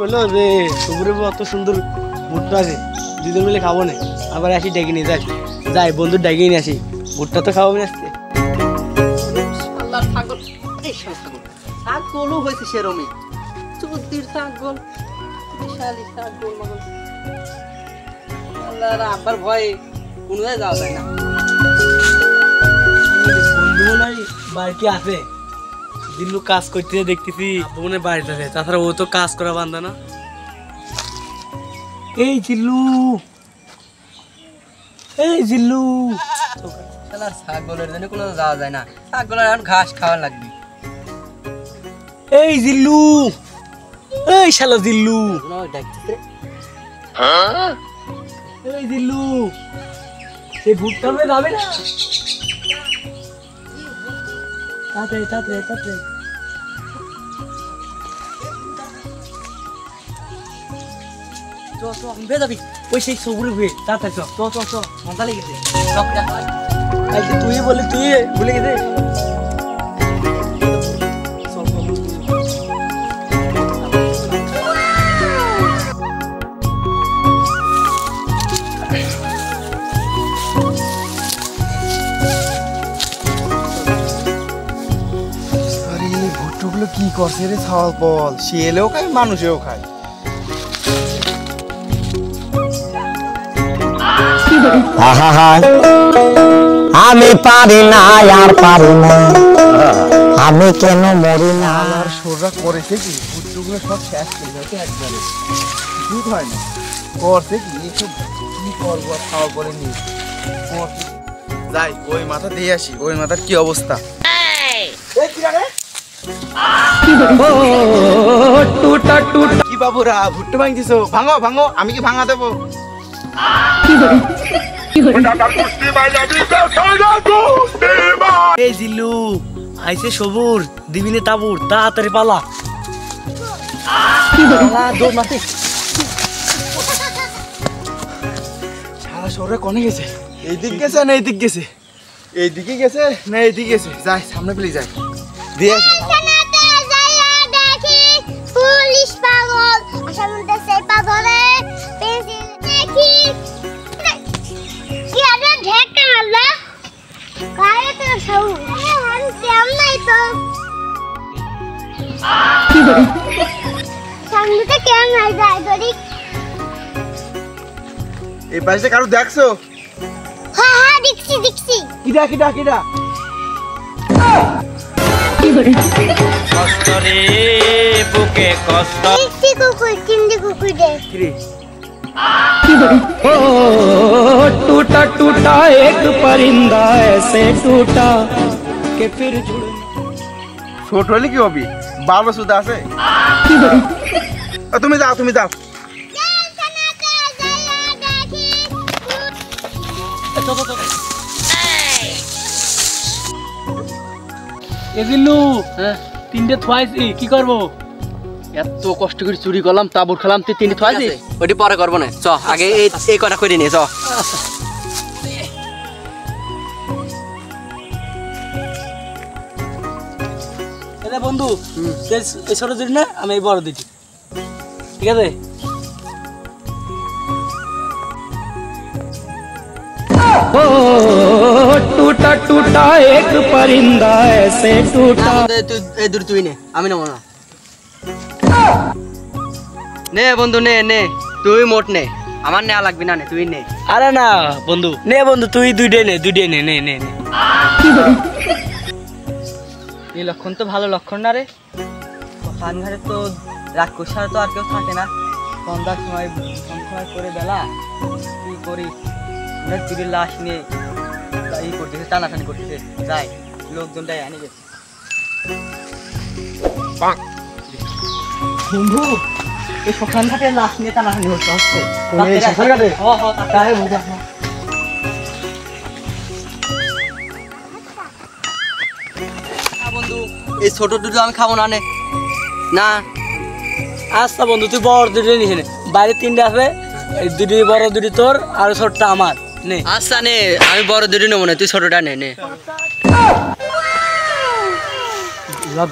বললো যে সবুরে অত সুন্দর ভুট্টা আছে, দুজন মিলে খাবো না, আবার আসি ডেকে নিয়ে যাই, যাই বন্ধু ডেকে নিয়ে আসি, ভুট্টা তো খাবো না আজকে। ছাগলও হয়েছে সেরমই, চুদ্দির ছাগল, বিশালি ছাগল মাগল। আল্লাহ আব্বার ভয়ে কোনো জায়গায় যাওয়া যায় না। বন্ধু মনে হয় বাড়িতে আছে, দিল্লু কাজ করতে দেখতেছি মনে হয় বাড়িতে আছে, তাছাড়া ও তো কাজ করা বান্ধা না। এই জিল্লু, এই জিল্লু, ছাগলের জন্য কোনো যাওয়া যায় না, ছাগলের এখন ঘাস খাওয়া লাগবে। এই জিল্লু, এই শালা জিল্লু, এই জিল্লু, সেই ভুট্টা হয়ে যাবে না, তাড়াতাড়ি তাড়াতাড়ি তাড়াতাড়ি। চ চ ভে যাবি, ওই সেই সবুরে ভুয়ে তাড়াতাড়ি চ চ চ চ, মজা লেগেছে। তুই বলে তুই ভুলে গেছে। ভুট্টুগুলো কি করছে রে ছাওয়াল পল, শিয়ালেও খায় মানুষেও খায়। আমি পারি না আর পারি না, আমি কেন মরি না। আর সোররা করেছে কি ভুট্টুগুলো সব শেষ করে যাচ্ছে একবারে, দুধ হয় না করছে কি এসব, কি করবো আর খাওয়া পরে নিয়ে যাই ওই মাথা দিয়ে আসি, ওই মাথার কি অবস্থা। কি বাবুরা ভুট্টু ভাঙছিস, ভাঙো ভাঙো, আমি কি ভাঙা দেবো? এই জিল্লু আইছে সবুর, দিবিনে তাবুর, তাড়াতাড়ি পালা। দৌড় মারতে সারা শহরে কোনে গেছে? এইদিক গেছে না এইদিক গেছে? এইদিকে গেছে না এইদিকে গেছে? যাই সামনে পেলে যাই দিয়ে আসি। পুলিশ পাগল, আসামতে সেই পাগলে পেন্সিল দেখি কি আরে ঢেকা মারলা কারে তো সব হান কেম নাই তো সামনেতে কেম নাই যায় দড়ি। এই পাশে কারো দেখছো? হ্যাঁ হ্যাঁ দেখছি দেখছি। কিডা কিডা কিডা? কষ্ট রে বুকে কষ্ট, দেখছি কুকুর, চিন্দি কুকুর দে। ओ टूटा टूटा एक परिंदा ऐसे टूटा कि फिर जुड़। ছোট হলে কি হবি, বাবা সুদা আছে। তুমি যাও তুমি যাও। এ জিল্লু, তিনটে থুয়াইছি, কি করবো? এত কষ্ট করে চুরি করলাম, তাবুর খেলাম, তুই তিনটি থাকবি, ওইটি পরে করবো না। চ আগে এই কটা করে নে। চ বন্ধু, এই ছোট দিন না, আমি এই বড় দিচ্ছি, ঠিক আছে? ओ टूटा टूटा एक परिंदा ऐसे टूटा। এই দূর তুই নে, আমি নেবো না। নে বন্ধু নে নে, তুই মোট নে, আমার নেওয়া লাগবি না, নে তুই নে। আরে না বন্ধু, নে বন্ধু তুই দুইটাই নে, দুইটাই নে, নে নে নে। এই লক্ষণ তো ভালো লক্ষণ না রে, খানঘাটে তো রাক্ষস তো আর কেউ থাকে না, সন্ধ্যার সময় করে বেলা কি করি, চুরির লাশ নিয়ে ই করতেছে, টানাটানি করতেছে, যাই লোকজনটাই আনি গেছে। বন্ধু এই শ্মশান ঘাটে লাশ নিয়ে টানাটানি হচ্ছে। বন্ধু এই ছোট দুটো আমি খাবো না, নে না। আচ্ছা বন্ধু, তুই বড় দুটো নিস নে, বাইরে তিনটে আছে, এই দুটি বড় দুটি তোর, আর ছোটটা আমার, নে। আচ্ছা নে, আমি বড় দুটো নেবো না, তুই ছোটটা নে নে।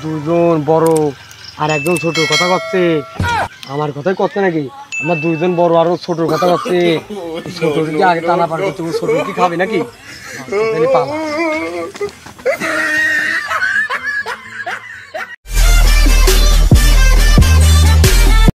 দুজন বড় আর একজন ছোট কথা করছে, আমার কথাই করছে নাকি? আমরা দুইজন বড় আরো ছোটর কথা করছে। ছোট যদি আগে টানা পার করছে, ছোট কি খাবে নাকি? পালা